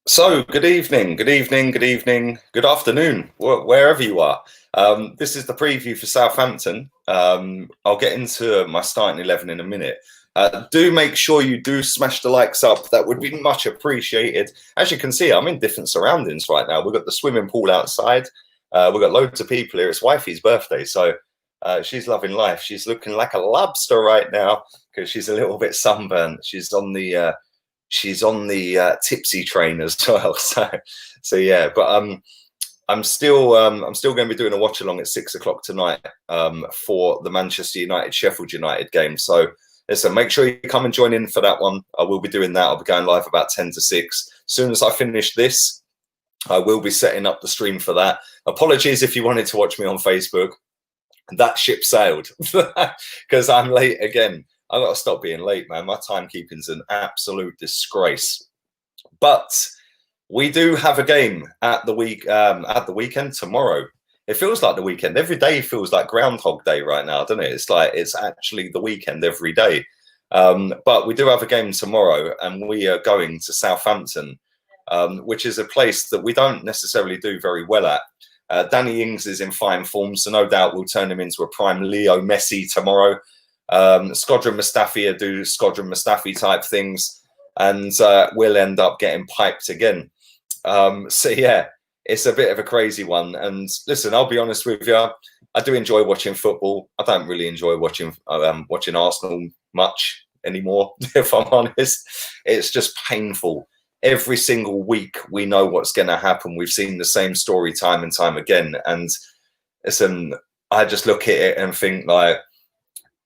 So, good evening, good evening, good evening, good afternoon, wherever you are. This is the preview for Southampton. I'll get into my starting 11 in a minute. Do make sure you do smash the likes up. That would be much appreciated. As you can see, I'm in different surroundings right now. We've got the swimming pool outside. We've got loads of people here. It's wifey's birthday, so she's loving life. She's looking like a lobster right now because she's a little bit sunburned. She's on the tipsy train as well. So yeah, but I'm still going to be doing a watch along at 6 o'clock tonight for the Manchester United Sheffield United game. So listen, make sure you come and join in for that one. I will be doing that. I'll be going live about 10 to 6. As soon as I finish this, I will be setting up the stream for that. Apologies if you wanted to watch me on Facebook. That ship sailed because I'm late again. I've got to stop being late, man. My timekeeping's an absolute disgrace. But we do have a game at the weekend tomorrow. It feels like the weekend. Every day feels like Groundhog Day right now, doesn't it? It's like it's actually the weekend every day. But we do have a game tomorrow, and we are going to Southampton, which is a place that we don't necessarily do very well at. Danny Ings is in fine form, so no doubt we'll turn him into a prime Leo Messi tomorrow. Squadron Mustafi do Squadron Mustafi type things, and we'll end up getting piped again. So yeah, it's a bit of a crazy one. And listen, I'll be honest with you, I do enjoy watching football. I don't really enjoy watching Arsenal much anymore, if I'm honest. It's just painful. Every single week we know what's going to happen. We've seen the same story time and time again. And listen, I just look at it and think like,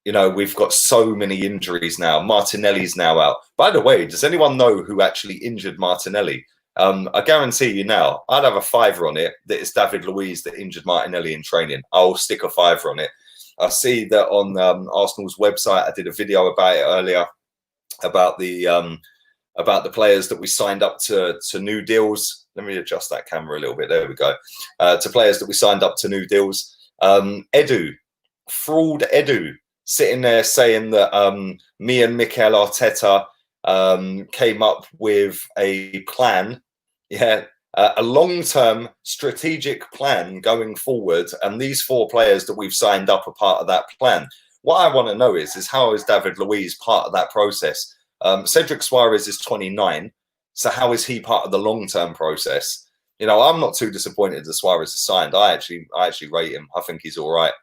you know, we've got so many injuries now. Martinelli's now out. By the way, does anyone know who actually injured Martinelli? I guarantee you now, I'd have a fiver on it that it's David Luiz that injured Martinelli in training. I'll stick a fiver on it. I see that on Arsenal's website. I did a video about it earlier about the players that we signed up to new deals. Let me adjust that camera a little bit. There we go. To players that we signed up to new deals. Fraud Edu. Sitting there saying that me and Mikel Arteta came up with a plan, a long-term strategic plan going forward, and these 4 players that we've signed up are part of that plan. What I want to know is how is David Luiz part of that process? Cedric Suarez is 29, so how is he part of the long-term process? You know, I'm not too disappointed that Suarez is signed. I actually rate him. I think he's all right.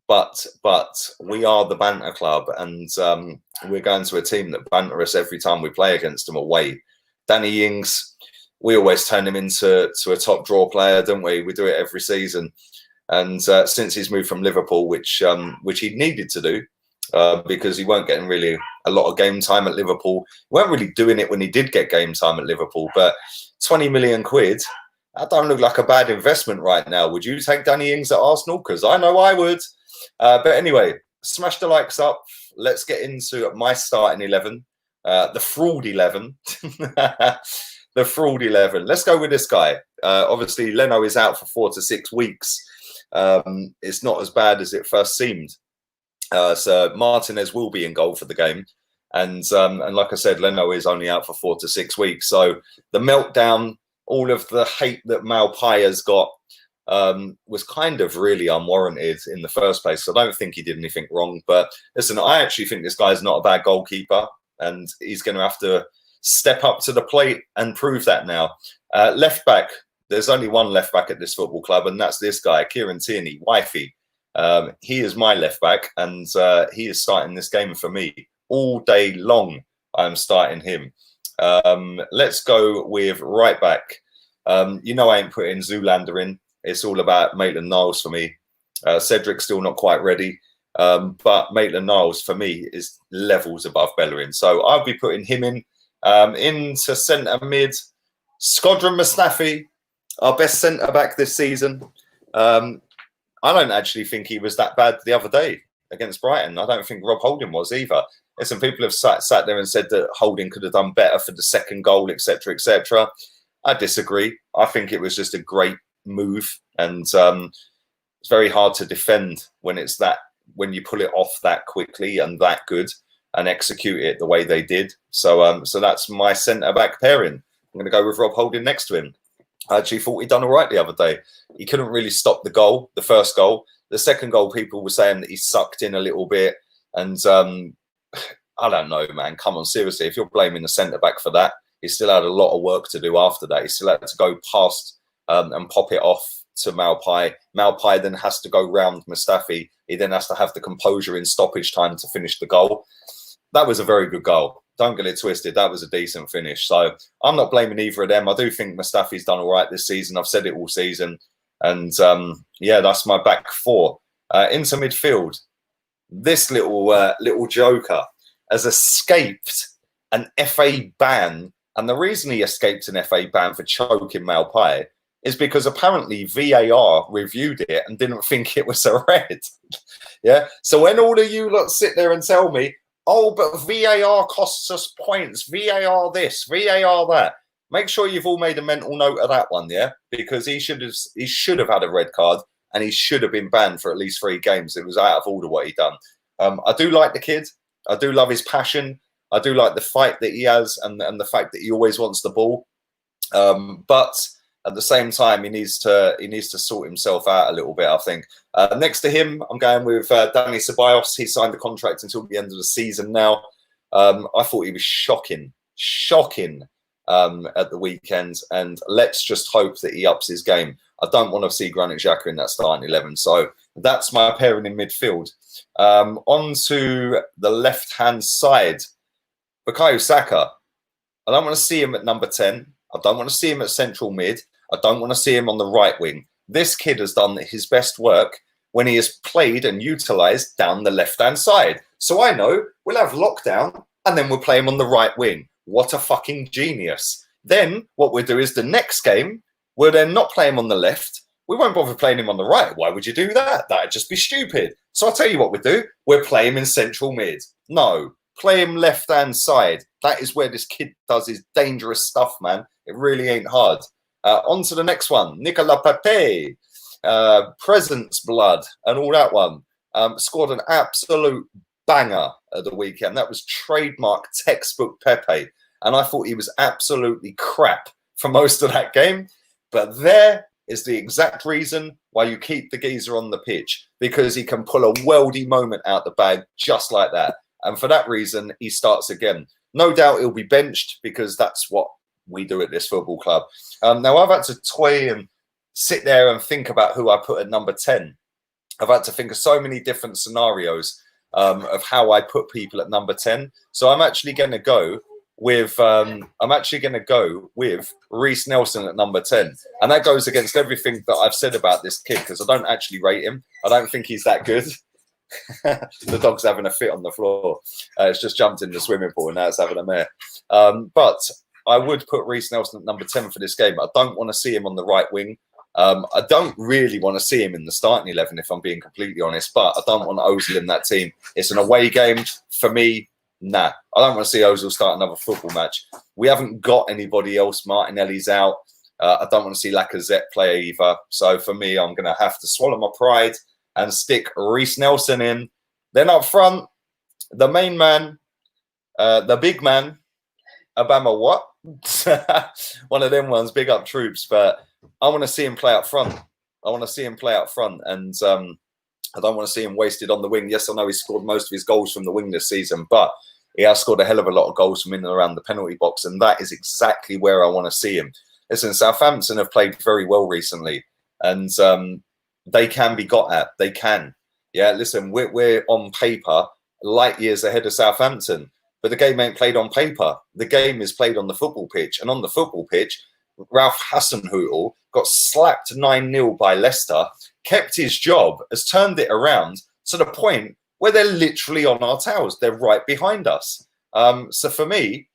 But we are the banter club, and we're going to a team that banter us every time we play against them away. Danny Ings, we always turn him into a top draw player, don't we? We do it every season. And since he's moved from Liverpool, which he needed to do, because he weren't getting really a lot of game time at Liverpool. He weren't really doing it when he did get game time at Liverpool. But 20 million quid, that don't look like a bad investment right now. Would you take Danny Ings at Arsenal? Because I know I would. But anyway, smash the likes up. Let's get into my starting 11, the fraud 11. The fraud 11. Let's go with this guy. Obviously, Leno is out for 4 to 6 weeks. It's not as bad as it first seemed. So Martinez will be in goal for the game. And like I said, Leno is only out for 4 to 6 weeks. So the meltdown, all of the hate that Malpai has got, was kind of really unwarranted in the first place. So I don't think he did anything wrong. But listen, I actually think this guy's not a bad goalkeeper, and he's going to have to step up to the plate and prove that now. Left back, there's only one left back at this football club, and that's this guy, Kieran Tierney, wifey. He is my left back, and he is starting this game for me all day long. I'm starting him. Let's go with right back. You know, I ain't putting Zoolander in. It's all about Maitland-Niles for me. Cedric's still not quite ready, but Maitland-Niles for me is levels above Bellerin. So I'll be putting him in. Into centre mid, Squadron Mustafi, our best centre back this season. I don't actually think he was that bad the other day against Brighton. I don't think Rob Holding was either. Some people have sat there and said that Holding could have done better for the second goal, etc., etc. I disagree. I think it was just a great move, and it's very hard to defend when you pull it off that quickly and that good. and execute it the way they did. So so that's my centre-back pairing. I'm going to go with Rob Holding next to him. I actually thought he'd done all right the other day. He couldn't really stop the goal, the first goal. The second goal, people were saying that he sucked in a little bit. And I don't know, man. Come on, seriously. If you're blaming the centre-back for that, he still had a lot of work to do after that. He still had to go past and pop it off to Malpai. Malpai then has to go round Mustafi. He then has to have the composure in stoppage time to finish the goal. That was a very good goal. Don't get it twisted. That was a decent finish. So I'm not blaming either of them. I do think Mustafi's done all right this season. I've said it all season. And yeah, that's my back four. Into midfield, this little joker has escaped an FA ban. And the reason he escaped an FA ban for choking Malpai is because apparently VAR reviewed it and didn't think it was a red. Yeah. So when all of you lot sit there and tell me, oh, but VAR costs us points, VAR this, VAR that, make sure you've all made a mental note of that one, yeah? Because he should have had a red card and he should have been banned for at least 3 games. It was out of order what he done. I do like the kid. I do love his passion. I do like the fight that he has and the fact that he always wants the ball. But at the same time, he needs to sort himself out a little bit, I think. Next to him, I'm going with Danny Ceballos. He signed the contract until the end of the season now. I thought he was shocking at the weekend. And let's just hope that he ups his game. I don't want to see Granit Xhaka in that starting 11. So that's my pairing in midfield. On to the left-hand side. Bukayo Saka. I don't want to see him at number 10. I don't want to see him at central mid. I don't want to see him on the right wing. This kid has done his best work when he has played and utilised down the left-hand side. So I know we'll have lockdown and then we'll play him on the right wing. What a fucking genius. Then what we'll do is the next game, we'll then not play him on the left. We won't bother playing him on the right. Why would you do that? That'd just be stupid. So I'll tell you what we'll do. We'll play him in central mid. No, play him left-hand side. That is where this kid does his dangerous stuff, man. It really ain't hard. On to the next one. Nicolas Pepe. Presence blood and all that one. Scored an absolute banger at the weekend. That was trademark textbook Pepe. And I thought he was absolutely crap for most of that game. But there is the exact reason why you keep the geezer on the pitch. Because he can pull a worldy moment out the bag just like that. And for that reason, he starts again. No doubt he'll be benched because that's what we do at this football club. Now, I've had to toy and sit there and think about who I put at number 10. I've had to think of so many different scenarios of how I put people at number 10. So I'm actually going to go with Reece Nelson at number 10. And that goes against everything that I've said about this kid because I don't actually rate him. I don't think he's that good. The dog's having a fit on the floor. It's just jumped in the swimming pool and now it's having a mare. But I would put Reece Nelson at number 10 for this game. I don't want to see him on the right wing. I don't really want to see him in the starting 11, if I'm being completely honest. But I don't want Ozil in that team. It's an away game. For me, nah. I don't want to see Ozil start another football match. We haven't got anybody else. Martinelli's out. I don't want to see Lacazette play either. So for me, I'm going to have to swallow my pride and stick Reece Nelson in. Then up front, the main man, the big man, Obama what? One of them ones, big up troops. But I want to see him play up front. And I don't want to see him wasted on the wing. Yes, I know he scored most of his goals from the wing this season, but he has scored a hell of a lot of goals from in and around the penalty box, and that is exactly where I want to see him. Listen, Southampton have played very well recently, and they can be got at. They can. Yeah, listen, we're on paper light years ahead of Southampton, but the game ain't played on paper. The game is played on the football pitch, and on the football pitch, Ralph Hasenhüttl got slapped 9-0 by Leicester, kept his job, has turned it around to the point where they're literally on our tails. They're right behind us. So for me,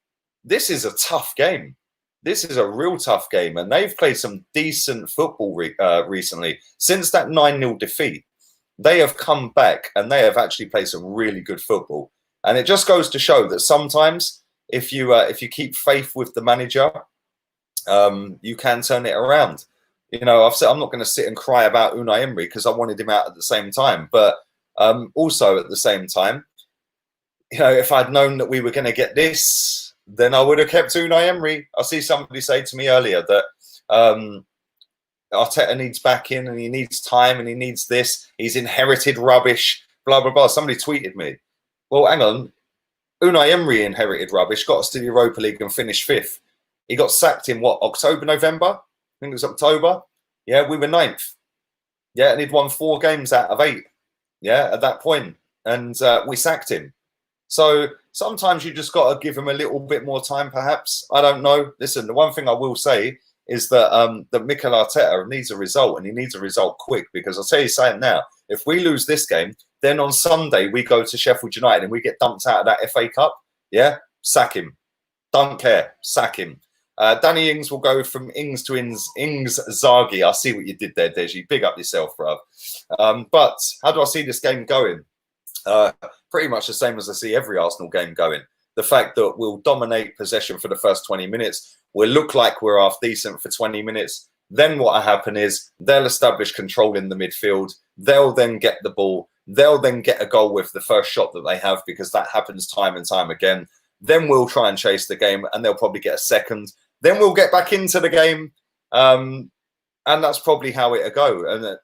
this is a tough game. This is a real tough game. And they've played some decent football recently. Since that 9-0 defeat, they have come back and they have actually played some really good football. And it just goes to show that sometimes if you keep faith with the manager, you can turn it around. You know, I've said I'm not going to sit and cry about Unai Emery because I wanted him out at the same time. But also at the same time, you know, if I'd known that we were going to get this, then I would have kept Unai Emery. I see somebody say to me earlier that Arteta needs backing and he needs time and he needs this. He's inherited rubbish, blah, blah, blah. Somebody tweeted me. Well, hang on. Unai Emery inherited rubbish, got us to the Europa League and finished 5th. He got sacked in what, October, November? I think it was October. Yeah, we were 9th. Yeah, and he'd won 4 games out of 8. Yeah, at that point. And we sacked him. So sometimes you just got to give him a little bit more time, perhaps. I don't know. Listen, the one thing I will say is that that Mikel Arteta needs a result, and he needs a result quick, because I'll tell you something now. If we lose this game, then on Sunday we go to Sheffield United and we get dumped out of that FA Cup. Yeah, sack him. Don't care. Sack him. Danny Ings will go from Ings to Ings Zaghi. I see what you did there, Deji. Big up yourself, bro. But how do I see this game going? Pretty much the same as I see every Arsenal game going. The fact that we'll dominate possession for the first 20 minutes. We'll look like we're half decent for 20 minutes. Then what will happen is they'll establish control in the midfield. They'll then get the ball. They'll then get a goal with the first shot that they have, because that happens time and time again. Then we'll try and chase the game, and they'll probably get a second. Then we'll get back into the game. And that's probably how it'll go. And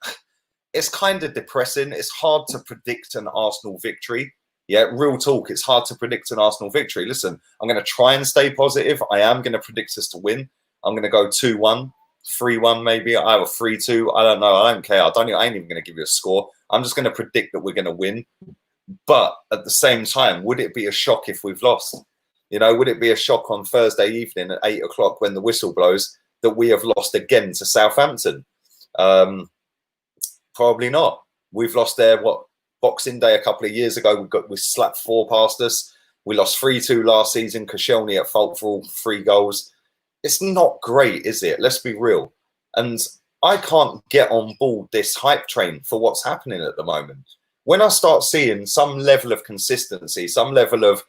it's kind of depressing. It's hard to predict an Arsenal victory. Yeah, real talk. It's hard to predict an Arsenal victory. Listen, I'm going to try and stay positive. I am going to predict us to win. I'm going to go 2-1, 3-1 maybe. I have a 3-2. I don't know. I don't care. I ain't even going to give you a score. I'm just going to predict that we're going to win. But at the same time, would it be a shock if we've lost? You know, would it be a shock on Thursday evening at 8 o'clock when the whistle blows that we have lost again to Southampton? Probably not. We've lost there, Boxing Day a couple of years ago. We slapped 4 past us. We lost 3-2 last season. Koscielny at fault for all 3 goals. It's not great, is it? Let's be real. And I can't get on board this hype train for what's happening at the moment. When I start seeing some level of consistency, some level of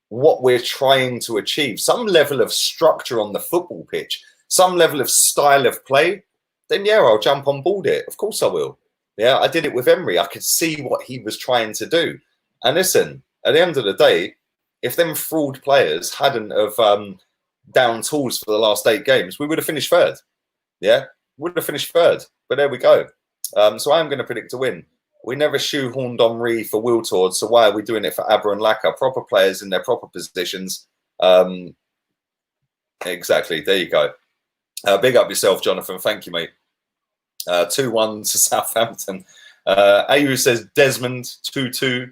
what we're trying to achieve, some level of structure on the football pitch, some level of style of play, then yeah, I'll jump on board it. Of course I will. Yeah, I did it with Emery. I could see what he was trying to do. And listen, at the end of the day, if them fraud players hadn't have down tools for the last 8 games, we would have finished 3rd. Yeah, would have finished 3rd. But there we go. So I'm going to predict a win. We never shoehorned Henry for Wiltord, so why are we doing it for Abba and Laka? Proper players in their proper positions. Exactly. There you go. Big up yourself, Jonathan. Thank you, mate. 2-1 to Southampton. Ayu says Desmond 2-2.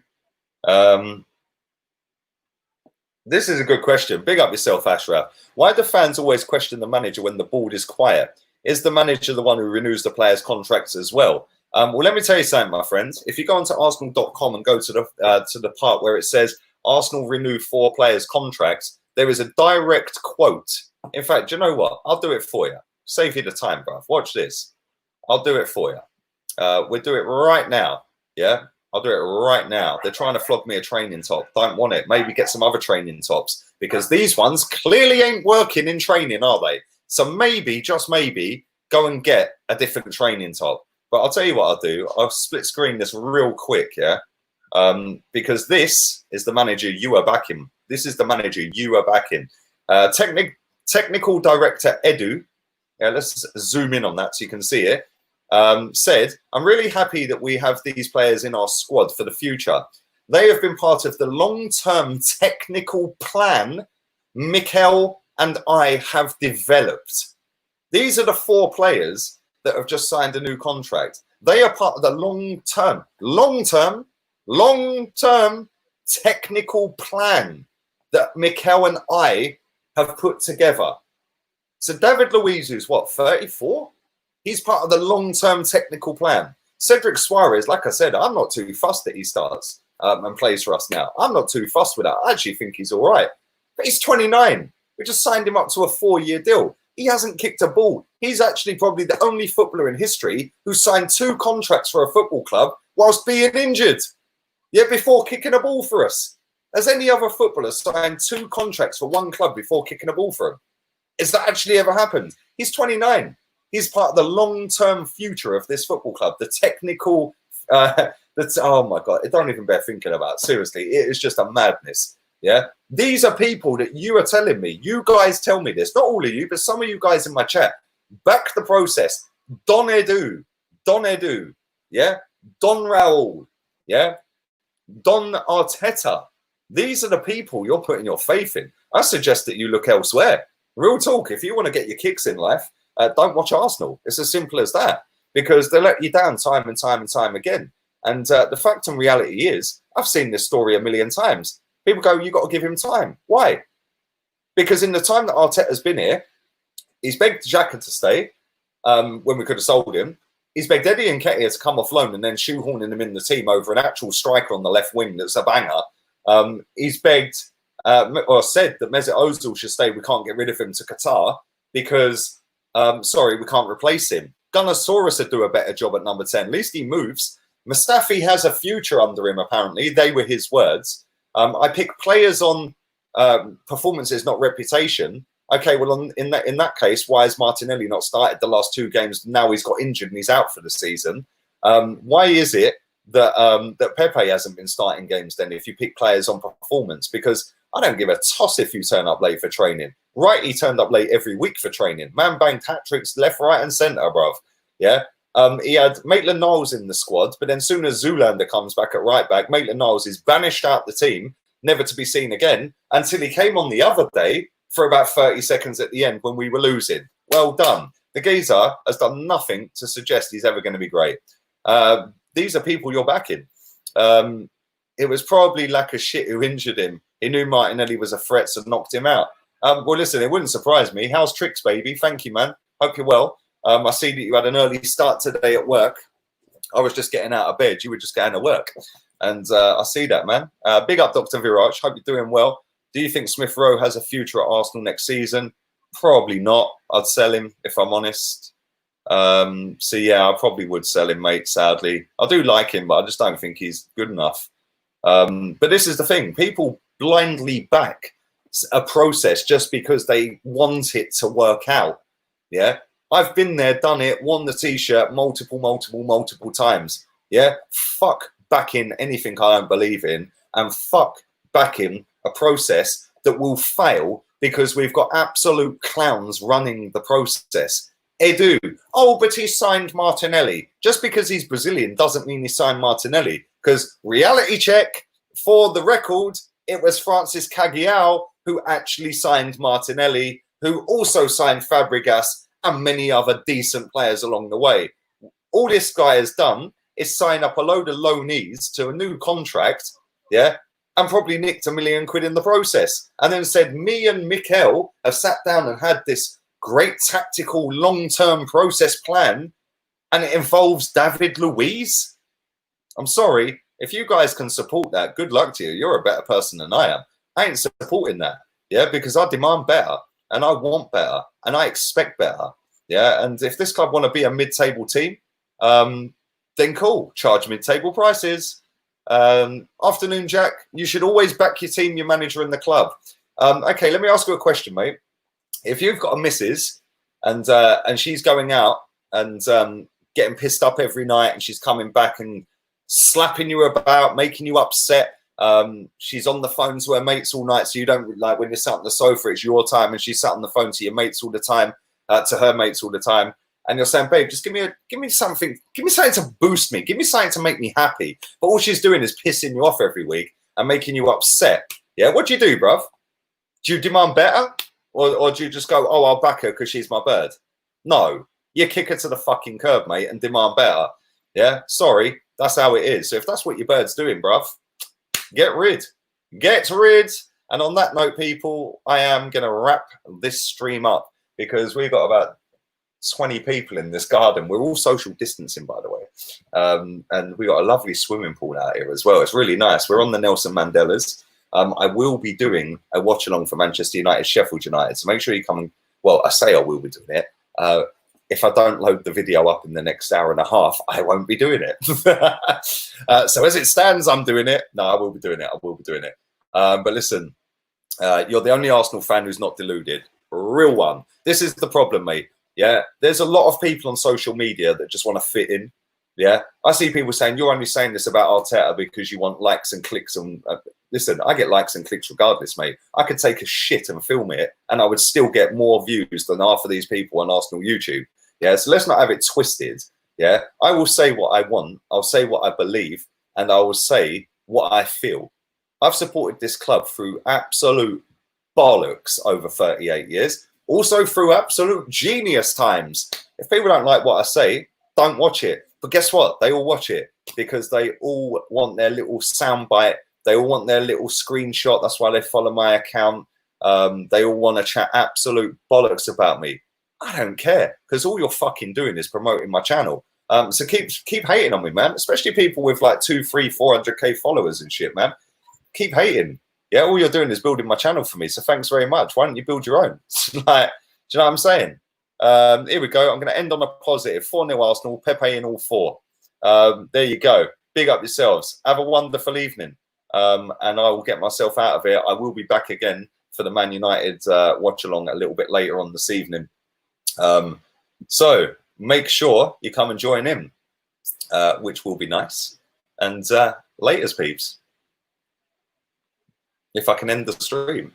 This is a good question. Big up yourself, Ashraf. Why do fans always question the manager when the board is quiet? Is the manager the one who renews the players' contracts as well? Well, let me tell you something, my friends. If you go onto Arsenal.com and go to the part where it says Arsenal renew 4 players' contracts, there is a direct quote. In fact, do you know what? I'll do it for you. Save you the time, bruv. Watch this. I'll do it for you. We'll do it right now. Yeah, I'll do it right now. They're trying to flog me a training top. Don't want it. Maybe get some other training tops, because these ones clearly ain't working in training, are they? So maybe, just maybe, go and get a different training top. But I'll tell you what I'll do. I'll split screen this real quick, yeah? Because this is the manager you are backing. This is the manager you are backing. Technical director Edu, yeah, let's zoom in on that so you can see it, said, I'm really happy that we have these players in our squad for the future. They have been part of the long-term technical plan Mikel and I have developed. These are the 4 players that have just signed a new contract. They are part of the long-term technical plan that Mikel and I have put together. So David Luiz, who's what, 34? He's part of the long-term technical plan. Cedric Suarez, like I said, I'm not too fussed that he starts and plays for us now. I'm not too fussed with that. I actually think he's all right. But he's 29. We just signed him up to a 4-year deal. He hasn't kicked a ball. He's actually probably the only footballer in history who signed 2 contracts for a football club whilst being injured. Yeah, before kicking a ball for us. Has any other footballer signed 2 contracts for 1 club before kicking a ball for him? Has that actually ever happened? He's 29. He's part of the long-term future of this football club. The technical That's, oh my God, it don't even bear thinking about. Seriously, it is just a madness. Yeah, these are people that you are telling me. You guys tell me this, not all of you, but some of you guys in my chat. Back the process. Don Edu, yeah, Don Raul, yeah, Don Arteta. These are the people you're putting your faith in. I suggest that you look elsewhere. Real talk. If you want to get your kicks in life, don't watch Arsenal. It's as simple as that, because they let you down time and time and time again. And the fact and reality is, I've seen this story a million times. People go, you got to give him time. Why? Because in the time that Arteta's been here, he's begged Xhaka to stay when we could have sold him. He's begged Eddie and Nketiah to come off loan and then shoehorning him in the team over an actual striker on the left wing that's a banger. He's begged or said that Mesut Ozil should stay. We can't get rid of him to Qatar because, sorry, we can't replace him. Gunnosaurus would do a better job at number 10. At least he moves. Mustafi has a future under him, apparently. They were his words. I pick players on performances, not reputation. Okay, well, in that case, why has Martinelli not started the last 2 games? Now he's got injured and he's out for the season. Why is it that that Pepe hasn't been starting games then if you pick players on performance? Because I don't give a toss if you turn up late for training. Right, he turned up late every week for training. Man banged hat-tricks left, right and centre, bruv. Yeah. He had Maitland-Niles in the squad, but then soon as Zoolander comes back at right back, Maitland-Niles is banished out the team, never to be seen again, until he came on the other day for about 30 seconds at the end when we were losing. Well done. The geezer has done nothing to suggest he's ever going to be great. These are people you're backing. It was probably lack of shit who injured him. He knew Martinelli was a threat, so knocked him out. Well, listen, it wouldn't surprise me. How's Tricks, baby? Thank you, man. Hope you're well. I see that you had an early start today at work. I was just getting out of bed. You were just getting to work. And I see that, man. Big up, Dr. Viraj. Hope you're doing well. Do you think Smith Rowe has a future at Arsenal next season? Probably not. I'd sell him, if I'm honest. So, yeah, I probably would sell him, mate, sadly. I do like him, but I just don't think he's good enough. But this is the thing. People blindly back a process just because they want it to work out. Yeah? I've been there, done it, won the T-shirt multiple times. Yeah? Fuck backing anything I don't believe in, and fuck backing a process that will fail because we've got absolute clowns running the process. Edu, oh, but he signed Martinelli. Just because he's Brazilian doesn't mean he signed Martinelli, because reality check, for the record, it was Francis Cagiao who actually signed Martinelli, who also signed Fabregas and many other decent players along the way. All this guy has done is sign up a load of loanees to a new contract, yeah, and probably nicked £1 million in the process. And then said, me and Mikel have sat down and had this great tactical long-term process plan, and it involves David Luiz. I'm sorry, if you guys can support that, good luck to you. You're a better person than I am. I ain't supporting that, yeah, because I demand better, and I want better, and I expect better, yeah. And if this club want to be a mid-table team, then cool, charge mid-table prices. Afternoon, Jack. You should always back your team, your manager, and the club. Okay, let me ask you a question, mate. If you've got a missus and she's going out and getting pissed up every night, and she's coming back and slapping you about, making you upset, she's on the phone to her mates all night, so you don't, like, when you're sat on the sofa, it's your time, and she's sat on the phone to your mates all the time, to her mates all the time, and you're saying, babe, just give me something to boost me, give me something to make me happy. But all she's doing is pissing you off every week and making you upset. Yeah, what do you do, bruv? Do you demand better? Or do you just go, oh, I'll back her because she's my bird? No, you kick her to the fucking curb, mate, and demand better. Yeah, sorry, that's how it is. So if that's what your bird's doing, bruv, get rid. Get rid. And on that note, people, I am going to wrap this stream up because we've got about 20 people in this garden. We're all social distancing, by the way. And we got a lovely swimming pool out here as well. It's really nice. We're on the Nelson Mandelas. I will be doing a watch along for Manchester United, Sheffield United. So make sure you come and, well, I say I will be doing it. If I don't load the video up in the next hour and a half, I won't be doing it. So as it stands, I'm doing it. No, I will be doing it. I will be doing it. But listen, you're the only Arsenal fan who's not deluded. Real one. This is the problem, mate. Yeah, there's a lot of people on social media that just want to fit in. Yeah, I see people saying you're only saying this about Arteta because you want likes and clicks. And listen, I get likes and clicks regardless, mate. I could take a shit and film it, and I would still get more views than half of these people on Arsenal YouTube. Yeah, so let's not have it twisted. Yeah, I will say what I want. I'll say what I believe, and I will say what I feel. I've supported this club through absolute bollocks over 38 years. Also through absolute genius times. If people don't like what I say, don't watch it. But guess what? They all watch it because they all want their little soundbite. They all want their little screenshot. That's why they follow my account. They all want to chat absolute bollocks about me. I don't care because all you're fucking doing is promoting my channel. So keep hating on me, man. Especially people with like 200, 300, 400k followers and shit, man. Keep hating. Yeah, all you're doing is building my channel for me. So thanks very much. Why don't you build your own? Like, do you know what I'm saying? Here we go. I'm going to end on a positive. 4-0 Arsenal. Pepe in all 4. There you go. Big up yourselves. Have a wonderful evening. And I will get myself out of here. I will be back again for the Man United watch along a little bit later on this evening. So make sure you come and join in, which will be nice. And laters, peeps. If I can end the stream.